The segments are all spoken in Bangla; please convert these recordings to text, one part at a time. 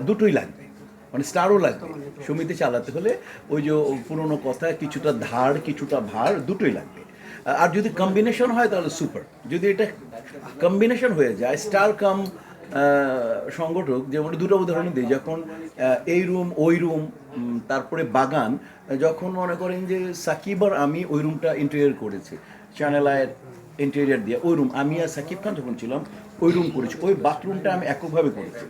দুটোই লাগবে, মানে স্টারও লাগবে। সমিতি চালাতে হলে ওই যে পুরোনো কথা, কিছুটা ধার কিছুটা ভার, দুটোই লাগবে। আর যদি কম্বিনেশন হয় তাহলে সুপার। যদি এটা কম্বিনেশন হয়ে যায়, স্টার কাম সংগঠক, যেমন দুটো উদাহরণ দিই, যখন এই রুম ওই রুম, তারপরে বাগান, যখন মনে করেন যে সাকিব আর আমি ওই রুমটা ইন্টেরিয়র করেছি চ্যানেল আয়ের ইন্টেরিয়র দিয়ে, ওই রুম আমি আর সাকিব খান যখন ছিলাম ওই রুম করেছি, ওই বাথরুমটা আমি এককভাবে করেছি।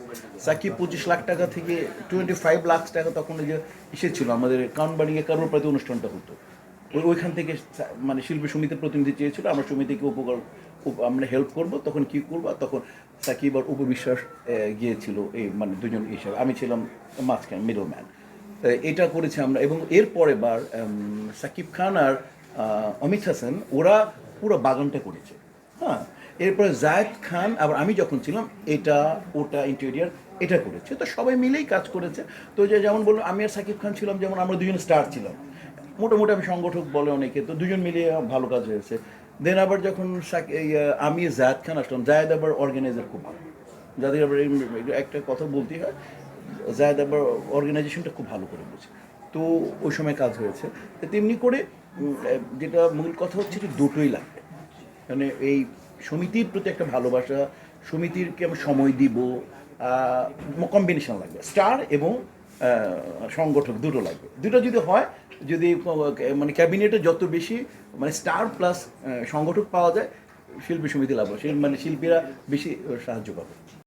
সাকিব 25 লাখ টাকা থেকে 25 লাখ টাকা তখন ওই যে এসেছিল আমাদের কাউনবাড়িয়ে কারোর প্রতি অনুষ্ঠানটা হতো, ওইখান থেকে মানে শিল্পী সমিতির প্রতিনিধি চেয়েছিল আমরা সমিতিকে আমরা হেল্প করব, তখন কি করবো, তখন সাকিব আর উপবিশ্বাস গিয়েছিল, এই মানে দুজন হিসাবে, আমি ছিলাম মাঝখানে মিডল ম্যান। এটা করেছি আমরা। এবং এরপরে বার সাকিব খান আর অমিত হাসান ওরা পুরো বাগানটা করেছে। হ্যাঁ, এরপরে জায়েদ খান আবার আমি যখন ছিলাম এটা ওটা ইন্টেরিয়ার এটা করেছে, তো সবাই মিলেই কাজ করেছে। তো যে যেমন বললো আমি আর সাকিব খান ছিলাম, যেমন আমরা দুজন স্টার ছিলাম, মোটামুটি আমি সংগঠক বলে অনেকে, তো দুজন মিলিয়ে ভালো কাজ হয়েছে। দেন আবার যখন আমি জায়েদ খান আসলাম, জায়েদ আবার অর্গানাইজার খুব ভালো, যাদের আবার একটা কথা বলতেই হয়, জায়েদ আবার অর্গানাইজেশনটা খুব ভালো করে বুঝে, তো ওই সময় কাজ হয়েছে। তো তেমনি করে যেটা মূল কথা হচ্ছে যে দুটোই লাগবে, মানে এই সমিতির প্রতি একটা ভালোবাসা, সমিতিরকে আমি সময় দিব, কম্বিনেশন লাগবে, স্টার এবং সংগঠক দুটো লাগবে। দুটো যদি হয়, যদি মানে ক্যাবিনেটে যত বেশি মানে স্টার প্লাস সংগঠক পাওয়া যায়, শিল্পী সমিতি লাভ হয়, মানে শিল্পীরা বেশি সাহায্য পাবে।